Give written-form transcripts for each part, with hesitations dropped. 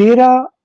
13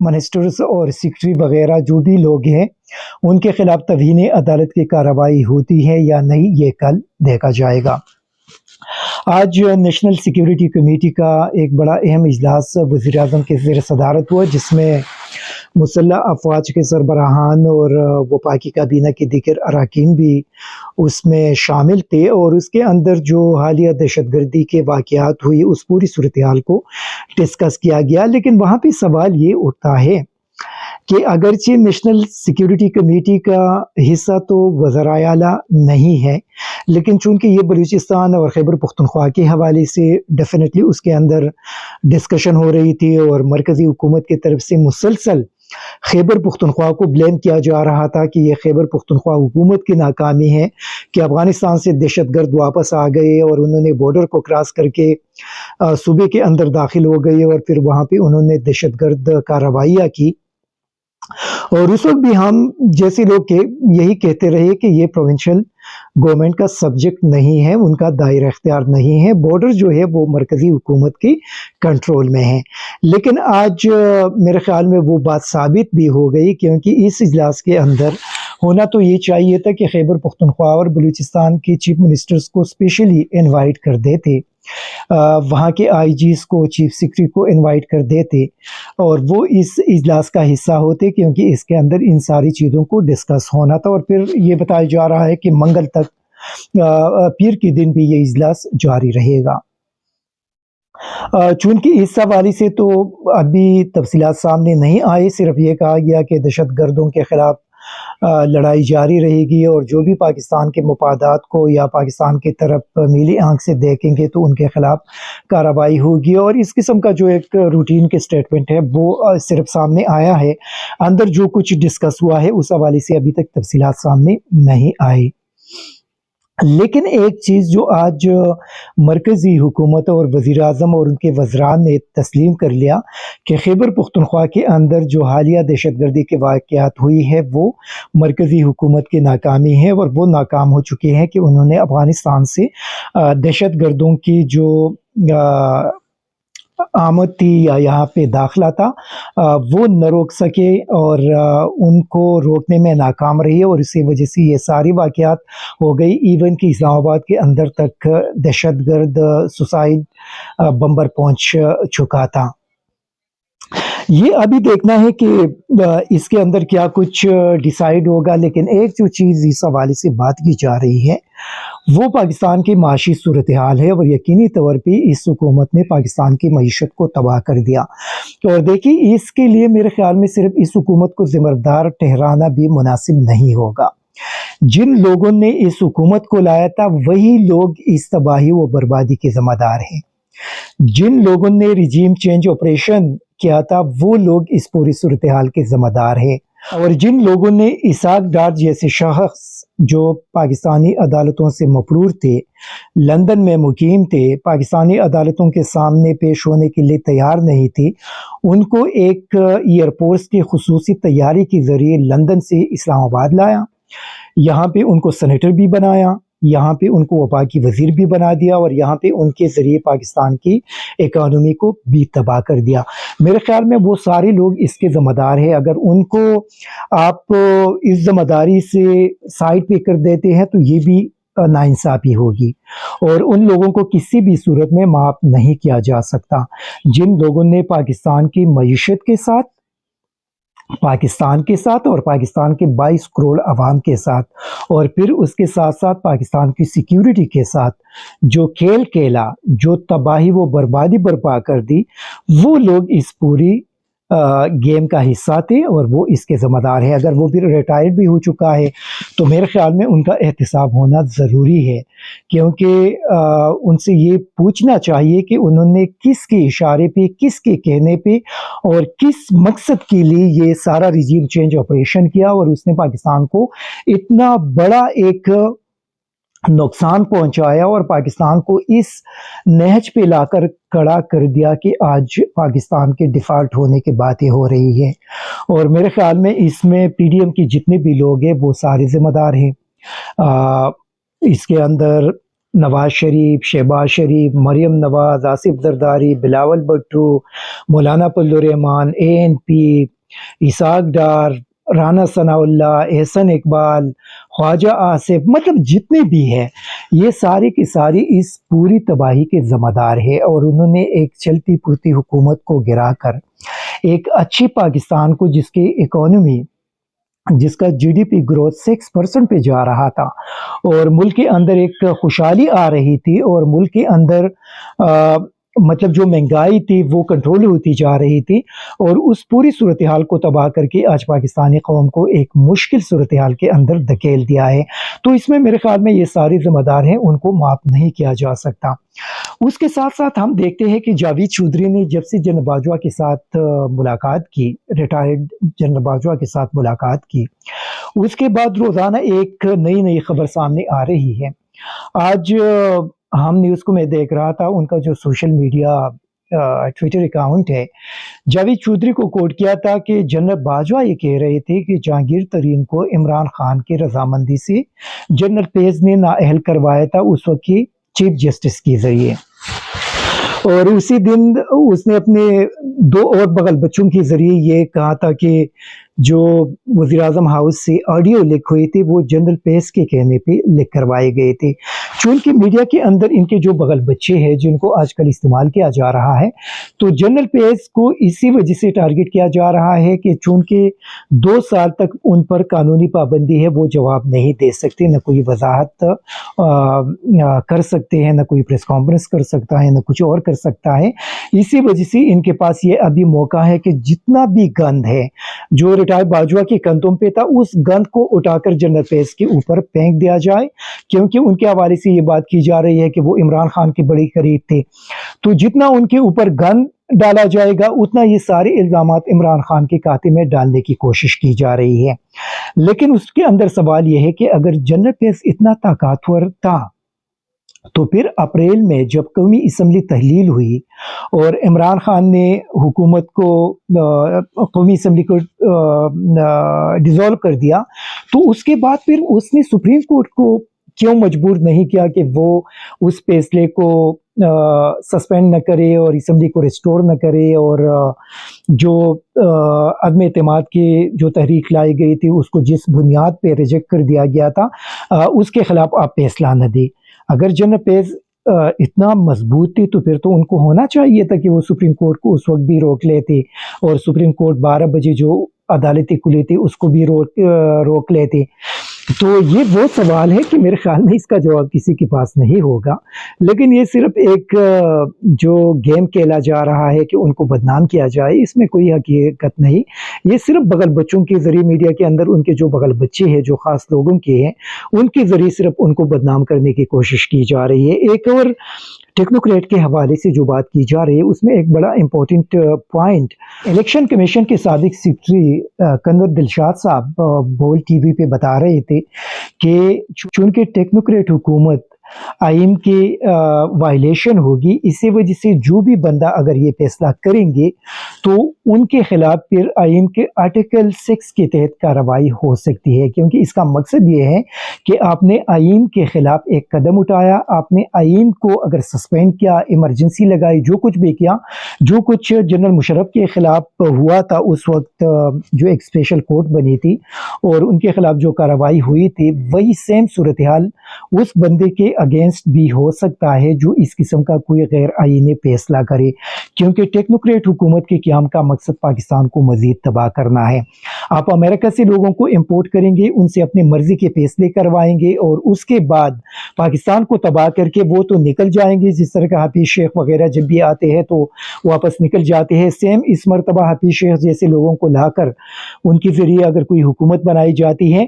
ministers اور secretary وغیرہ جو بھی لوگ ہیں ان کے خلاف توہین عدالت کی کارروائی ہوتی ہے یا نہیں، یہ کل دیکھا جائے گا۔ آج نیشنل سیکیورٹی کمیٹی کا ایک بڑا اہم اجلاس وزیر اعظم کے زیر صدارت ہوا، جس میں مسلح افواج کے سربراہان اور وفاقی کابینہ کے دیگر اراکین بھی اس میں شامل تھے، اور اس کے اندر جو حالیہ دہشت گردی کے واقعات ہوئی اس پوری صورتحال کو ڈسکس کیا گیا۔ لیکن وہاں پہ سوال یہ اٹھتا ہے کہ اگرچہ نیشنل سیکیورٹی کمیٹی کا حصہ تو وزرائے اعلیٰ نہیں ہے، لیکن چونکہ یہ بلوچستان اور خیبر پختونخوا کے حوالے سے ڈیفینیٹلی اس کے اندر ڈسکشن ہو رہی تھی، اور مرکزی حکومت کی طرف سے مسلسل خیبر پختونخوا کو بلیم کیا جا رہا تھا کہ یہ خیبر پختونخوا حکومت کی ناکامی ہے کہ افغانستان سے دہشت گرد واپس آ گئے اور انہوں نے بارڈر کو کراس کر کے صوبے کے اندر داخل ہو گئے، اور پھر وہاں پہ انہوں نے دہشت گرد کارروائیاں کی۔ اور اس وقت بھی ہم جیسے لوگ یہی کہتے رہے کہ یہ پروونشل گورنمنٹ کا سبجیکٹ نہیں ہے، ان کا دائرہ اختیار نہیں ہے، بارڈر جو ہے وہ مرکزی حکومت کی کنٹرول میں ہے۔ لیکن آج میرے خیال میں وہ بات ثابت بھی ہو گئی، کیونکہ اس اجلاس کے اندر ہونا تو یہ چاہیے تھا کہ خیبر پختونخوا اور بلوچستان کے چیف منسٹرز کو اسپیشلی انوائٹ کر دیتے، وہاں کے آئی جیز کو، چیف سیکرٹری کو انوائٹ کر دیتے، اور وہ اس اجلاس کا حصہ ہوتے، کیونکہ اس کے اندر ان ساری چیزوں کو ڈسکس ہونا تھا۔ اور پھر یہ بتایا جا رہا ہے کہ منگل تک، پیر کے دن بھی یہ اجلاس جاری رہے گا۔ چونکہ اس حوالے سے تو ابھی تفصیلات سامنے نہیں آئے، صرف یہ کہا گیا کہ دہشت گردوں کے خلاف لڑائی جاری رہے گی، اور جو بھی پاکستان کے مفادات کو یا پاکستان کی طرف میلی آنکھ سے دیکھیں گے تو ان کے خلاف کارروائی ہوگی۔ اور اس قسم کا جو ایک روٹین کے سٹیٹمنٹ ہے وہ صرف سامنے آیا ہے، اندر جو کچھ ڈسکس ہوا ہے اس حوالے سے ابھی تک تفصیلات سامنے نہیں آئی۔ لیکن ایک چیز جو آج مرکزی حکومت اور وزیر اعظم اور ان کے وزران نے تسلیم کر لیا کہ خیبر پختونخوا کے اندر جو حالیہ دہشت گردی کے واقعات ہوئی ہے وہ مرکزی حکومت کی ناکامی ہے، اور وہ ناکام ہو چکے ہیں کہ انہوں نے افغانستان سے دہشت گردوں کی جو آمد تھی یا یہاں پہ داخلہ تھا وہ نہ روک سکے، اور ان کو روکنے میں ناکام رہی، اور اسی وجہ سے یہ ساری واقعات ہو گئی۔ ایون کہ اسلام آباد کے اندر تک دہشت گرد سوسائڈ بمبر پہنچ چکا تھا۔ یہ ابھی دیکھنا ہے کہ اس کے اندر کیا کچھ ڈیسائیڈ ہوگا، لیکن ایک جو چیز اس حوالے سے بات کی جا رہی ہے وہ پاکستان کی معاشی صورتحال ہے، اور یقینی طور پہ اس حکومت نے پاکستان کی معیشت کو تباہ کر دیا۔ اور دیکھیے اس کے لیے میرے خیال میں صرف اس حکومت کو ذمہ دار ٹھہرانا بھی مناسب نہیں ہوگا۔ جن لوگوں نے اس حکومت کو لایا تھا وہی لوگ اس تباہی و بربادی کے ذمہ دار ہیں۔ جن لوگوں نے ریجیم چینج آپریشن کیا تھا وہ لوگ اس پوری صورتحال کے ذمہ دار ہیں، اور جن لوگوں نے اسحاق ڈار جیسے شخص جو پاکستانی عدالتوں سے مفرور تھے، لندن میں مقیم تھے، پاکستانی عدالتوں کے سامنے پیش ہونے کے لیے تیار نہیں تھے، ان کو ایک ایئرپورٹ کی خصوصی تیاری کے ذریعے لندن سے اسلام آباد لایا، یہاں پہ ان کو سینیٹر بھی بنایا، یہاں پہ ان کو وفاقی وزیر بھی بنا دیا، اور یہاں پہ ان کے ذریعے پاکستان کی اکانومی کو بھی تباہ کر دیا۔ میرے خیال میں وہ سارے لوگ اس کے ذمہ دار ہیں۔ اگر ان کو آپ اس ذمہ داری سے سائڈ پہ کر دیتے ہیں تو یہ بھی ناانصافی ہوگی، اور ان لوگوں کو کسی بھی صورت میں معاف نہیں کیا جا سکتا جن لوگوں نے پاکستان کی معیشت کے ساتھ، پاکستان کے ساتھ، اور پاکستان کے 22 کروڑ عوام کے ساتھ، اور پھر اس کے ساتھ ساتھ پاکستان کی سیکیورٹی کے ساتھ جو کھیل کھیلا، جو تباہی و بربادی برپا کر دی، وہ لوگ اس پوری گیم کا حصہ تھے، اور وہ اس کے ذمہ دار ہیں۔ اگر وہ بھی ریٹائر بھی ہو چکا ہے تو میرے خیال میں ان کا احتساب ہونا ضروری ہے، کیونکہ ان سے یہ پوچھنا چاہیے کہ انہوں نے کس کے اشارے پہ، کس کے کہنے پہ اور کس مقصد کے لیے یہ سارا ریجیم چینج آپریشن کیا، اور اس نے پاکستان کو اتنا بڑا ایک نقصان پہنچایا اور پاکستان کو اس نہج پہ لا کر کھڑا کر دیا کہ آج پاکستان کے ڈیفالٹ ہونے کی باتیں ہو رہی ہیں۔ اور میرے خیال میں اس میں پی ڈی ایم کی جتنے بھی لوگ ہیں وہ سارے ذمہ دار ہیں۔ اس کے اندر نواز شریف، شہباز شریف، مریم نواز، آصف زرداری، بلاول بھٹو، مولانا فضل الرحمان، ANP، اسحاق ڈار، رانا ثناء اللہ، احسن اقبال، خواجہ آصف، مطلب جتنے بھی ہیں یہ سارے کے سارے اس پوری تباہی کے ذمہ دار ہیں، اور انہوں نے ایک چلتی پھرتی حکومت کو گرا کر ایک اچھی پاکستان کو، جس کی اکانومی، جس کا GDP گروتھ 6% پہ جا رہا تھا، اور ملک کے اندر ایک خوشحالی آ رہی تھی، اور ملک کے اندر مطلب جو مہنگائی تھی وہ کنٹرول ہوتی جا رہی تھی، اور اس پوری صورتحال کو تباہ کر کے آج پاکستانی قوم کو ایک مشکل صورتحال کے اندر دھکیل دیا ہے۔ تو اس میں میرے خیال میں یہ سارے ذمہ دار ہیں، ان کو معاف نہیں کیا جا سکتا۔ اس کے ساتھ ساتھ ہم دیکھتے ہیں کہ جاوید چودھری نے جب سے جنرل باجوہ کے ساتھ ملاقات کی، ریٹائرڈ جنرل باجوہ کے ساتھ ملاقات کی، اس کے بعد روزانہ ایک نئی خبر سامنے آ رہی ہے۔ آج ہم نیوز کو میں دیکھ رہا تھا، ان کا جو سوشل میڈیا ٹویٹر اکاؤنٹ ہے، جاوید چودھری کو کوٹ کیا تھا کہ جنرل باجوہ یہ کہہ رہے تھے کہ جہانگیر ترین کو عمران خان کی رضامندی سے جنرل پیز نے نااہل کروایا تھا، اس وقت کی چیف جسٹس کے ذریعے، اور اسی دن اس نے اپنے 2 اور بغل بچوں کے ذریعے یہ کہا تھا کہ جو وزیراعظم ہاؤس سے آڈیو لکھ ہوئی تھی وہ جنرل پیس کے کہنے پہ لکھ کروائے گئے تھے۔ چونکہ میڈیا کے اندر ان کے جو بغل بچے ہیں جن کو آج کل استعمال کیا جا رہا ہے، تو جنرل پیس کو اسی وجہ سے ٹارگٹ کیا جا رہا ہے کہ چونکہ 2 سال تک ان پر قانونی پابندی ہے، وہ جواب نہیں دے سکتے، نہ کوئی وضاحت کر سکتے ہیں، نہ کوئی پریس کانفرنس کر سکتا ہے، نہ کچھ اور کر سکتا ہے۔ اسی وجہ سے ان کے پاس یہ ابھی موقع ہے کہ جتنا بھی گند ہے جو ریٹائر باجوہ کے کندھوں پہ تھا، اس گند کو اٹھا کر جنرل پیس کے اوپر پھینک دیا جائے، کیونکہ ان کے حوالے سے یہ بات کی جا رہی ہے کہ وہ عمران خان کے بڑے قریب تھے۔ تو جتنا ان کے اوپر گند ڈالا جائے گا، اتنا یہ سارے الزامات عمران خان کے کھاتے میں ڈالنے کی کوشش کی جا رہی ہے۔ لیکن اس کے اندر سوال یہ ہے کہ اگر جنرل پیس اتنا طاقتور تھا تو پھر اپریل میں جب قومی اسمبلی تحلیل ہوئی اور عمران خان نے حکومت کو، قومی اسمبلی کو ڈیزالو کر دیا، تو اس کے بعد پھر اس نے سپریم کورٹ کو کیوں مجبور نہیں کیا کہ وہ اس فیصلے کو سسپینڈ نہ کرے اور اسمبلی کو ریسٹور نہ کرے، اور جو عدم اعتماد کی جو تحریک لائی گئی تھی اس کو جس بنیاد پہ ریجیکٹ کر دیا گیا تھا، اس کے خلاف آپ فیصلہ نہ دے۔ اگر جنرل پیس اتنا مضبوط تھی تو پھر تو ان کو ہونا چاہیے تھا کہ وہ سپریم کورٹ کو اس وقت بھی روک لیتے، اور سپریم کورٹ 12 بجے جو عدالتیں کھلی تھی اس کو بھی روک لیتے۔ تو یہ وہ سوال ہے کہ میرے خیال میں اس کا جواب کسی کے پاس نہیں ہوگا، لیکن یہ صرف ایک جو گیم کھیلا جا رہا ہے کہ ان کو بدنام کیا جائے، اس میں کوئی حقیقت نہیں۔ یہ صرف بغل بچوں کے ذریعے میڈیا کے اندر ان کے جو بغل بچے ہیں جو خاص لوگوں کے ہیں، ان کے ذریعے صرف ان کو بدنام کرنے کی کوشش کی جا رہی ہے۔ ایک اور ٹیکنوکریٹ کے حوالے سے جو بات کی جا رہی ہے اس میں ایک بڑا امپورٹنٹ پوائنٹ، الیکشن کمیشن کے سابق سیکرٹری کنور دلشاد صاحب بول ٹی وی پہ بتا رہے تھے کہ چونکہ ٹیکنوکریٹ حکومت آئین کی وائلیشن ہوگی، اسی وجہ سے جو بھی بندہ اگر یہ فیصلہ کریں گے تو ان کے خلاف پھر آئین کے آرٹیکل 6 کے تحت کارروائی ہو سکتی ہے، کیونکہ اس کا مقصد یہ ہے کہ آپ نے آئین کے خلاف ایک قدم اٹھایا، آپ نے آئین کو اگر سسپینڈ کیا، ایمرجنسی لگائی، جو کچھ بھی کیا، جو کچھ جنرل مشرف کے خلاف ہوا تھا اس وقت جو ایک اسپیشل کورٹ بنی تھی اور ان کے خلاف جو کارروائی ہوئی تھی، وہی سیم صورتحال اس بندے کے اگینسٹ بھی ہو سکتا ہے جو اس قسم کا کوئی غیر آئینی فیصلہ کرے، کیونکہ ٹیکنوکریٹ حکومت کے قیام کا مقصد پاکستان کو مزید تباہ کرنا ہے۔ آپ امریکہ سے لوگوں کو امپورٹ کریں گے، ان سے اپنی مرضی کے فیصلے کروائیں گے، اور اس کے بعد پاکستان کو تباہ کر کے وہ تو نکل جائیں گے، جس طرح کا حفیظ شیخ وغیرہ جب بھی آتے ہیں تو واپس نکل جاتے ہیں۔ سیم اس مرتبہ حفیظ شیخ جیسے لوگوں کو لا کر ان کے ذریعے اگر کوئی حکومت بنائی جاتی ہے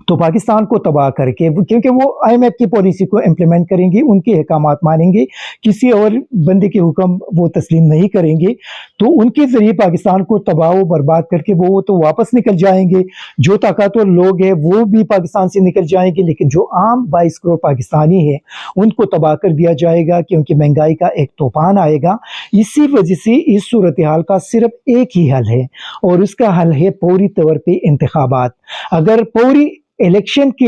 تو پاکستان کو تباہ کر کے، کیونکہ وہ IMF کی پالیسی کو امپلیمنٹ کریں گے، ان کے احکامات مانیں گے، کسی اور بندے کے حکم وہ تسلیم نہیں کریں گے، تو ان کے ذریعے پاکستان کو تباہ و برباد کر کے وہ تو واپس نکل جائیں گے۔ جو طاقتور لوگ ہیں وہ بھی پاکستان سے نکل جائیں گے، لیکن جو عام 22 کروڑ پاکستانی ہیں ان کو تباہ کر دیا جائے گا، کیونکہ مہنگائی کا ایک طوفان آئے گا۔ اسی وجہ سے اس صورتحال کا صرف ایک ہی حل ہے، اور اس کا حل ہے پوری طور پہ انتخابات۔ اگر پوری الیکشن کے